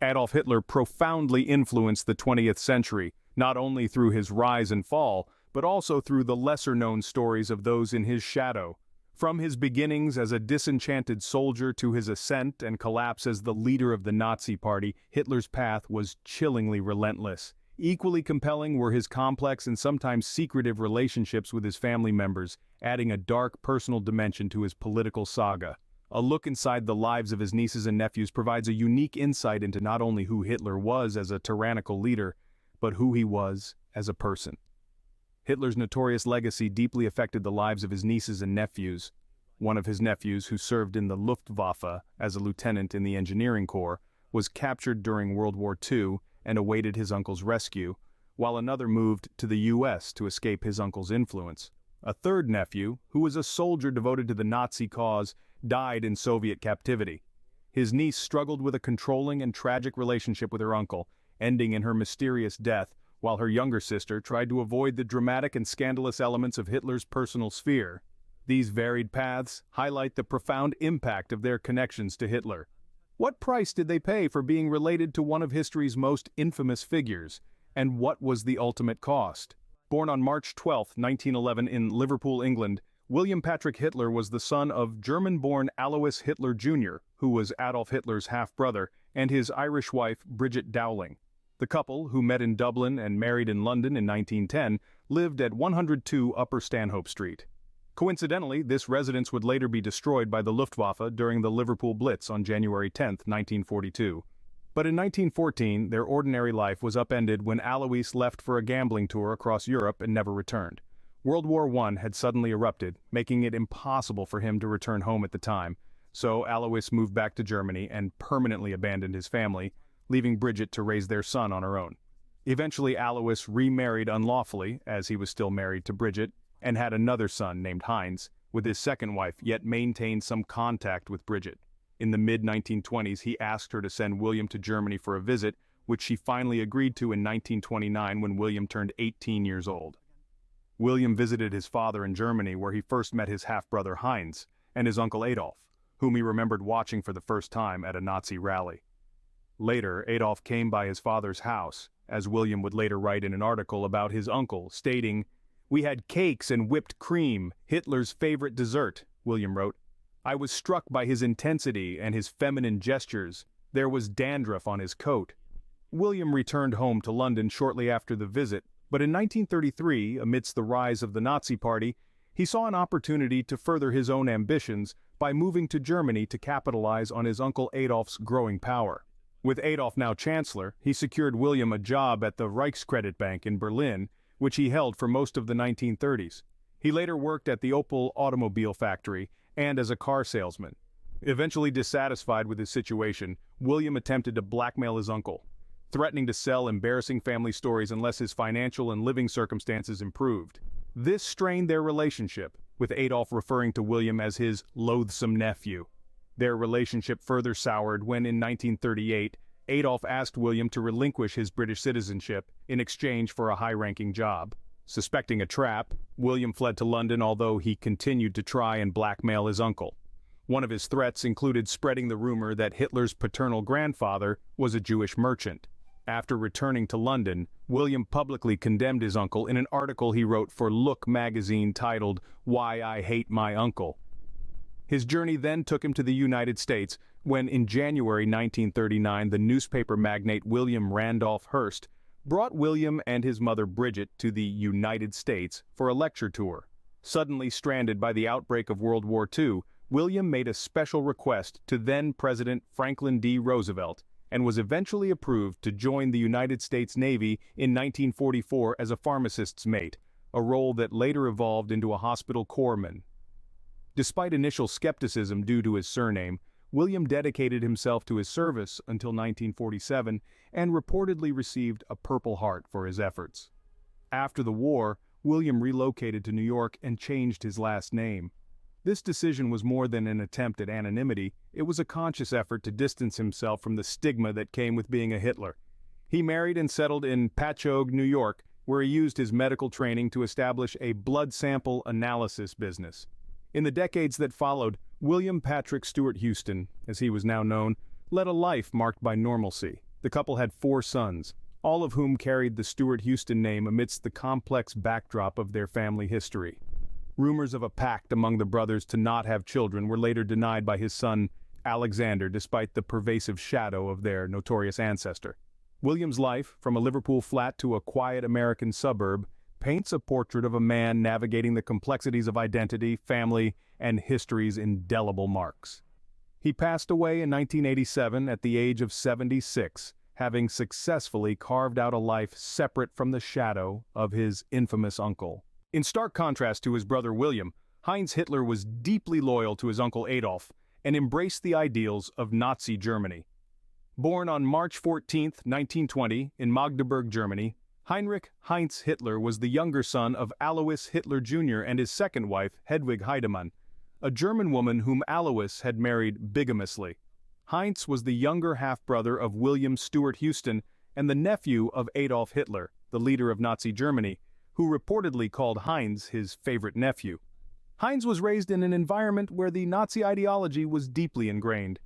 Adolf Hitler profoundly influenced the 20th century, not only through his rise and fall, but also through the lesser-known stories of those in his shadow. From his beginnings as a disenchanted soldier to his ascent and collapse as the leader of the Nazi Party, Hitler's path was chillingly relentless. Equally compelling were his complex and sometimes secretive relationships with his family members, adding a dark personal dimension to his political saga. A look inside the lives of his nieces and nephews provides a unique insight into not only who Hitler was as a tyrannical leader, but who he was as a person. Hitler's notorious legacy deeply affected the lives of his nieces and nephews. One of his nephews, who served in the Luftwaffe as a lieutenant in the engineering corps, was captured during World War II and awaited his uncle's rescue, while another moved to the US to escape his uncle's influence. A third nephew, who was a soldier devoted to the Nazi cause, died in Soviet captivity. His niece struggled with a controlling and tragic relationship with her uncle, ending in her mysterious death, while her younger sister tried to avoid the dramatic and scandalous elements of Hitler's personal sphere. These varied paths highlight the profound impact of their connections to Hitler. What price did they pay for being related to one of history's most infamous figures, and what was the ultimate cost? Born on March 12, 1911 in Liverpool, England, William Patrick Hitler was the son of German-born Alois Hitler Jr., who was Adolf Hitler's half-brother, and his Irish wife Bridget Dowling. The couple, who met in Dublin and married in London in 1910, lived at 102 Upper Stanhope Street. Coincidentally, this residence would later be destroyed by the Luftwaffe during the Liverpool Blitz on January 10, 1942. But in 1914, their ordinary life was upended when Alois left for a gambling tour across Europe and never returned. World War I had suddenly erupted, making it impossible for him to return home at the time, so Alois moved back to Germany and permanently abandoned his family, leaving Bridget to raise their son on her own. Eventually, Alois remarried unlawfully, as he was still married to Bridget, and had another son named Heinz, with his second wife, yet maintained some contact with Bridget. In the mid-1920s, he asked her to send William to Germany for a visit, which she finally agreed to in 1929 when William turned 18 years old. William visited his father in Germany, where he first met his half-brother Heinz, and his uncle Adolf, whom he remembered watching for the first time at a Nazi rally. Later, Adolf came by his father's house, as William would later write in an article about his uncle, stating, "We had cakes and whipped cream, Hitler's favorite dessert," William wrote. "I was struck by his intensity and his feminine gestures. There was dandruff on his coat." William returned home to London shortly after the visit, but in 1933, amidst the rise of the Nazi Party, he saw an opportunity to further his own ambitions by moving to Germany to capitalize on his uncle Adolf's growing power. With Adolf now chancellor, he secured William a job at the Reichskredit Bank in Berlin, which he held for most of the 1930s. He later worked at the Opel automobile factory and as a car salesman. Eventually dissatisfied with his situation, William attempted to blackmail his uncle, threatening to sell embarrassing family stories unless his financial and living circumstances improved. This strained their relationship, with Adolf referring to William as his loathsome nephew. Their relationship further soured when in 1938, Adolf asked William to relinquish his British citizenship in exchange for a high-ranking job. Suspecting a trap, William fled to London, although he continued to try and blackmail his uncle. One of his threats included spreading the rumor that Hitler's paternal grandfather was a Jewish merchant. After returning to London, William publicly condemned his uncle in an article he wrote for Look magazine titled, "Why I Hate My Uncle." His journey then took him to the United States, when in January 1939 the newspaper magnate William Randolph Hearst brought William and his mother Bridget to the United States for a lecture tour. Suddenly stranded by the outbreak of World War II, William made a special request to then-President Franklin D. Roosevelt, and was eventually approved to join the United States Navy in 1944 as a pharmacist's mate, a role that later evolved into a hospital corpsman. Despite initial skepticism due to his surname, William dedicated himself to his service until 1947 and reportedly received a Purple Heart for his efforts. After the war, William relocated to New York and changed his last name. This decision was more than an attempt at anonymity, it was a conscious effort to distance himself from the stigma that came with being a Hitler. He married and settled in Patchogue, New York, where he used his medical training to establish a blood sample analysis business. In the decades that followed, William Patrick Stewart Houston, as he was now known, led a life marked by normalcy. The couple had 4 sons, all of whom carried the Stuart Houston name amidst the complex backdrop of their family history. Rumors of a pact among the brothers to not have children were later denied by his son, Alexander, despite the pervasive shadow of their notorious ancestor. William's life, from a Liverpool flat to a quiet American suburb, paints a portrait of a man navigating the complexities of identity, family, and history's indelible marks. He passed away in 1987 at the age of 76, having successfully carved out a life separate from the shadow of his infamous uncle. In stark contrast to his brother William, Heinz Hitler was deeply loyal to his uncle Adolf and embraced the ideals of Nazi Germany. Born on March 14, 1920, in Magdeburg, Germany, Heinrich Heinz Hitler was the younger son of Alois Hitler Jr. and his second wife, Hedwig Heidemann, a German woman whom Alois had married bigamously. Heinz was the younger half-brother of William Stuart Houston and the nephew of Adolf Hitler, the leader of Nazi Germany, who reportedly called Heinz his favorite nephew. Heinz was raised in an environment where the Nazi ideology was deeply ingrained.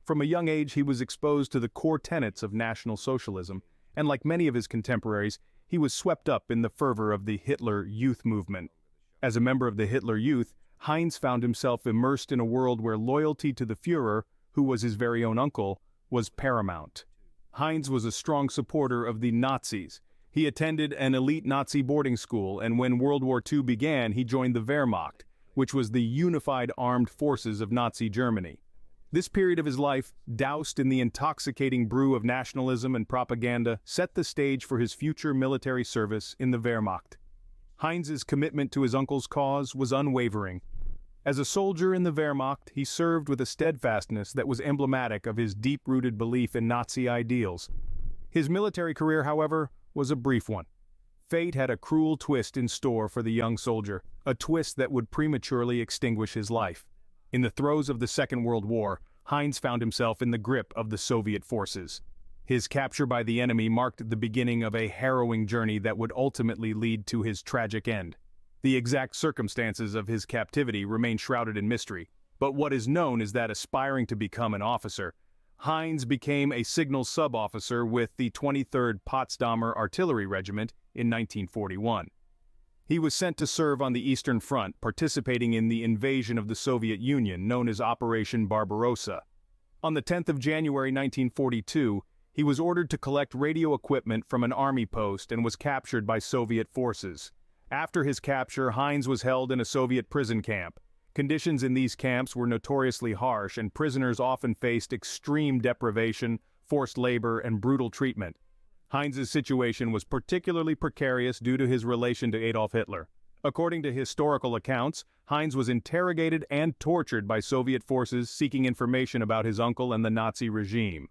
From a young age, he was exposed to the core tenets of National Socialism, and like many of his contemporaries, he was swept up in the fervor of the Hitler Youth movement. As a member of the Hitler Youth, Heinz found himself immersed in a world where loyalty to the Führer, who was his very own uncle, was paramount. Heinz was a strong supporter of the Nazis. He attended an elite Nazi boarding school, and when World War II began, he joined the Wehrmacht, which was the unified armed forces of Nazi Germany. This period of his life, doused in the intoxicating brew of nationalism and propaganda, set the stage for his future military service in the Wehrmacht. Heinz's commitment to his uncle's cause was unwavering. As a soldier in the Wehrmacht, he served with a steadfastness that was emblematic of his deep-rooted belief in Nazi ideals. His military career, however, was a brief one. Fate had a cruel twist in store for the young soldier, a twist that would prematurely extinguish his life. In the throes of the Second World War, Heinz found himself in the grip of the Soviet forces. His capture by the enemy marked the beginning of a harrowing journey that would ultimately lead to his tragic end. The exact circumstances of his captivity remain shrouded in mystery, but what is known is that aspiring to become an officer, Heinz became a signal sub-officer with the 23rd Potsdamer Artillery Regiment in 1941. He was sent to serve on the Eastern Front, participating in the invasion of the Soviet Union, known as Operation Barbarossa. On the 10th of January 1942, he was ordered to collect radio equipment from an army post and was captured by Soviet forces. After his capture, Heinz was held in a Soviet prison camp. Conditions in these camps were notoriously harsh, and prisoners often faced extreme deprivation, forced labor, and brutal treatment. Heinz's situation was particularly precarious due to his relation to Adolf Hitler. According to historical accounts, Heinz was interrogated and tortured by Soviet forces seeking information about his uncle and the Nazi regime.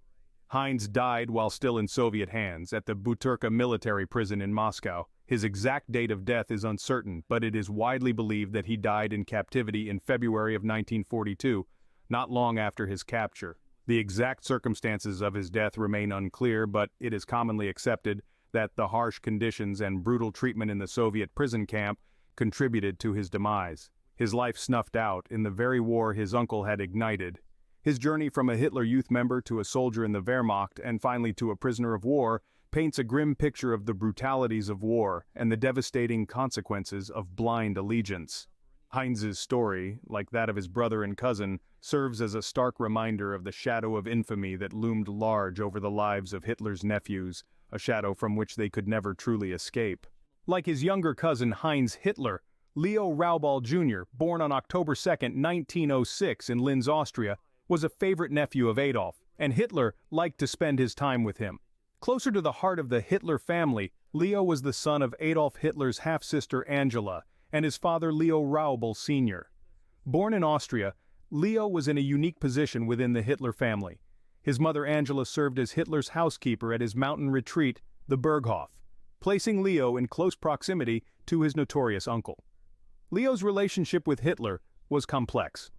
Heinz died while still in Soviet hands at the Butyrka military prison in Moscow. His exact date of death is uncertain, but it is widely believed that he died in captivity in February of 1942, not long after his capture. The exact circumstances of his death remain unclear, but it is commonly accepted that the harsh conditions and brutal treatment in the Soviet prison camp contributed to his demise. His life snuffed out in the very war his uncle had ignited. His journey from a Hitler Youth member to a soldier in the Wehrmacht and finally to a prisoner of war paints a grim picture of the brutalities of war and the devastating consequences of blind allegiance. Heinz's story, like that of his brother and cousin, serves as a stark reminder of the shadow of infamy that loomed large over the lives of Hitler's nephews, a shadow from which they could never truly escape. Like his younger cousin Heinz Hitler, Leo Raubal Jr., born on October 2, 1906 in Linz, Austria, was a favorite nephew of Adolf, and Hitler liked to spend his time with him. Closer to the heart of the Hitler family, Leo was the son of Adolf Hitler's half-sister Angela, and his father Leo Raubal Sr. Born in Austria, Leo was in a unique position within the Hitler family. His mother Angela served as Hitler's housekeeper at his mountain retreat, the Berghof, placing Leo in close proximity to his notorious uncle. Leo's relationship with Hitler was complex.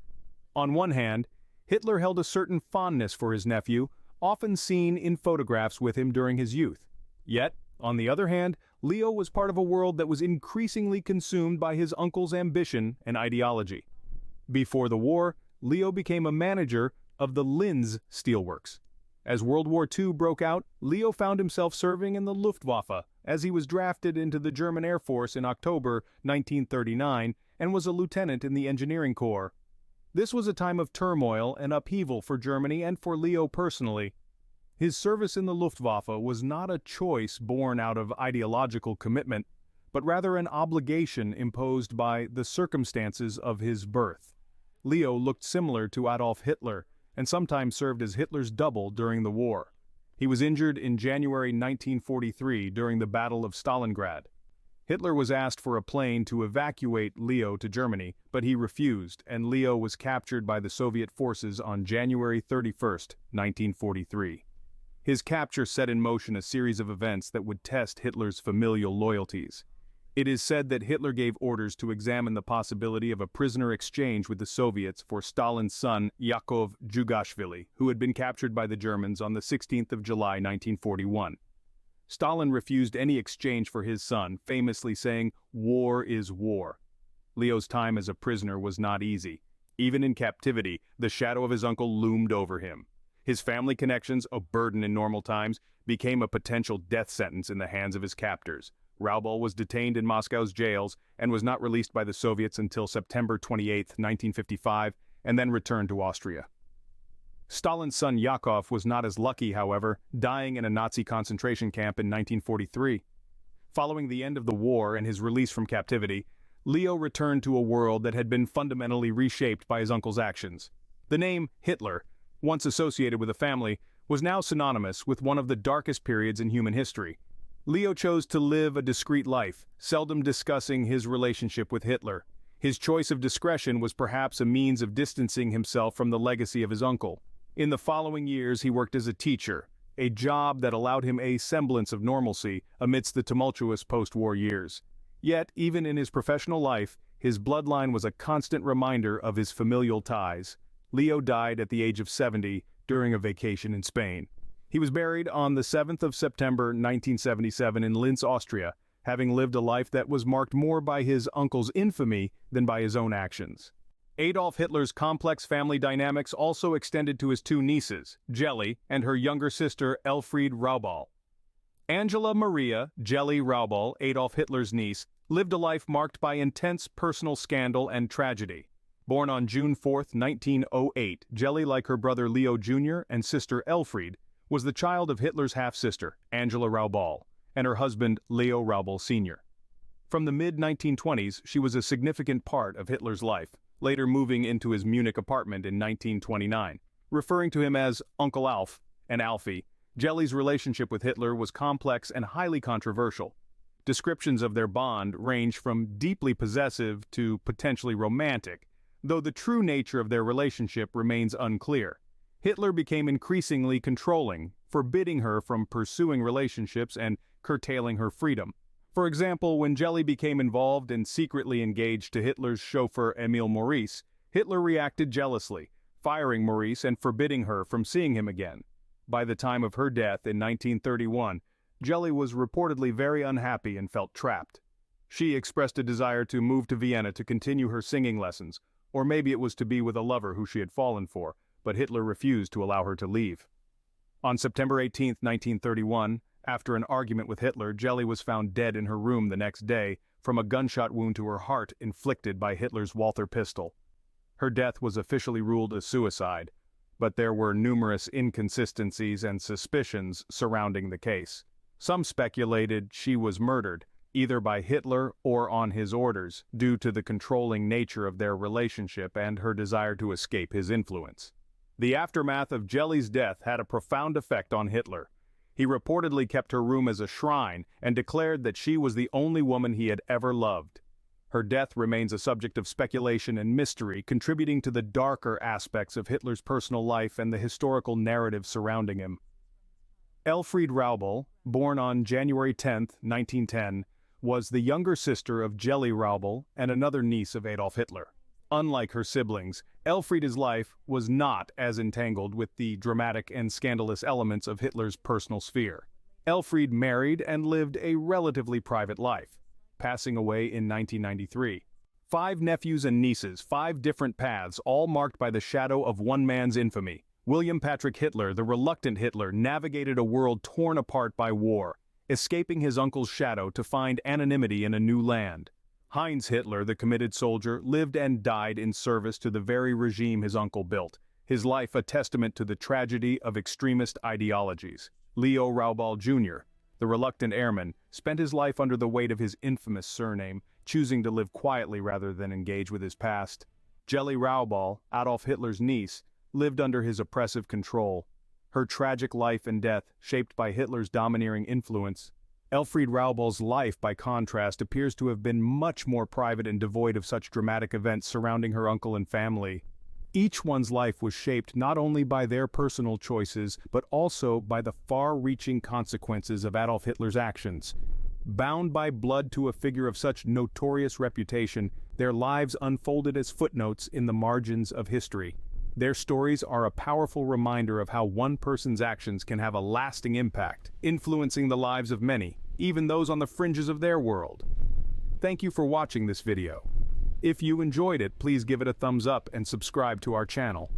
On one hand, Hitler held a certain fondness for his nephew, often seen in photographs with him during his youth. Yet, on the other hand, Leo was part of a world that was increasingly consumed by his uncle's ambition and ideology. Before the war, Leo became a manager of the Linz steelworks. As World War II broke out, Leo found himself serving in the Luftwaffe, as he was drafted into the German Air Force in October 1939 and was a lieutenant in the Engineering Corps. This was a time of turmoil and upheaval for Germany and for Leo personally. His service in the Luftwaffe was not a choice born out of ideological commitment, but rather an obligation imposed by the circumstances of his birth. Leo looked similar to Adolf Hitler, and sometimes served as Hitler's double during the war. He was injured in January 1943 during the Battle of Stalingrad. Hitler was asked for a plane to evacuate Leo to Germany, but he refused, and Leo was captured by the Soviet forces on January 31, 1943. His capture set in motion a series of events that would test Hitler's familial loyalties. It is said that Hitler gave orders to examine the possibility of a prisoner exchange with the Soviets for Stalin's son Yakov Djugashvili, who had been captured by the Germans on the 16th of July 1941. Stalin refused any exchange for his son, famously saying, "War is war." Leo's time as a prisoner was not easy. Even in captivity, the shadow of his uncle loomed over him. His family connections, a burden in normal times, became a potential death sentence in the hands of his captors. Raubal was detained in Moscow's jails and was not released by the Soviets until September 28, 1955, and then returned to Austria. Stalin's son Yakov was not as lucky, however, dying in a Nazi concentration camp in 1943. Following the end of the war and his release from captivity, Leo returned to a world that had been fundamentally reshaped by his uncle's actions. The name Hitler, once associated with a family, was now synonymous with one of the darkest periods in human history. Leo chose to live a discreet life, seldom discussing his relationship with Hitler. His choice of discretion was perhaps a means of distancing himself from the legacy of his uncle. In the following years he worked as a teacher, a job that allowed him a semblance of normalcy amidst the tumultuous post-war years. Yet, even in his professional life, his bloodline was a constant reminder of his familial ties. Leo died at the age of 70 during a vacation in Spain. He was buried on the 7th of September 1977 in Linz, Austria, having lived a life that was marked more by his uncle's infamy than by his own actions. Adolf Hitler's complex family dynamics also extended to his two nieces, Jelly and her younger sister Elfriede Raubal. Angela Maria Jelly Raubal, Adolf Hitler's niece, lived a life marked by intense personal scandal and tragedy. Born on June 4, 1908, Jelly, like her brother Leo Jr. and sister Elfriede, was the child of Hitler's half-sister, Angela Raubal, and her husband Leo Raubal Sr. From the mid-1920s, she was a significant part of Hitler's life, later moving into his Munich apartment in 1929. Referring to him as Uncle Alf and Alfie, Jelly's relationship with Hitler was complex and highly controversial. Descriptions of their bond range from deeply possessive to potentially romantic, though the true nature of their relationship remains unclear. Hitler became increasingly controlling, forbidding her from pursuing relationships and curtailing her freedom. For example, when Jelly became involved and secretly engaged to Hitler's chauffeur Emil Maurice, Hitler reacted jealously, firing Maurice and forbidding her from seeing him again. By the time of her death in 1931, Jelly was reportedly very unhappy and felt trapped. She expressed a desire to move to Vienna to continue her singing lessons, or maybe it was to be with a lover who she had fallen for, but Hitler refused to allow her to leave. On September 18, 1931, after an argument with Hitler, Jelly was found dead in her room the next day from a gunshot wound to her heart inflicted by Hitler's Walther pistol. Her death was officially ruled a suicide, but there were numerous inconsistencies and suspicions surrounding the case. Some speculated she was murdered, either by Hitler or on his orders, due to the controlling nature of their relationship and her desire to escape his influence. The aftermath of Jelly's death had a profound effect on Hitler. He reportedly kept her room as a shrine and declared that she was the only woman he had ever loved. Her death remains a subject of speculation and mystery, contributing to the darker aspects of Hitler's personal life and the historical narrative surrounding him. Elfriede Raubal, born on January 10, 1910, was the younger sister of Jelly Raubal and another niece of Adolf Hitler. Unlike her siblings, Elfriede's life was not as entangled with the dramatic and scandalous elements of Hitler's personal sphere. Elfriede married and lived a relatively private life, passing away in 1993. 5 nephews and nieces, 5 different paths, all marked by the shadow of one man's infamy, William Patrick Hitler, the reluctant Hitler, navigated a world torn apart by war, escaping his uncle's shadow to find anonymity in a new land. Heinz Hitler, the committed soldier, lived and died in service to the very regime his uncle built, his life a testament to the tragedy of extremist ideologies. Leo Raubal Jr., the reluctant airman, spent his life under the weight of his infamous surname, choosing to live quietly rather than engage with his past. Jelly Raubal, Adolf Hitler's niece, lived under his oppressive control. Her tragic life and death, shaped by Hitler's domineering influence. Elfried Raubal's life, by contrast, appears to have been much more private and devoid of such dramatic events surrounding her uncle and family. Each one's life was shaped not only by their personal choices, but also by the far-reaching consequences of Adolf Hitler's actions. Bound by blood to a figure of such notorious reputation, their lives unfolded as footnotes in the margins of history. Their stories are a powerful reminder of how one person's actions can have a lasting impact, influencing the lives of many, even those on the fringes of their world. Thank you for watching this video. If you enjoyed it, please give it a thumbs up and subscribe to our channel.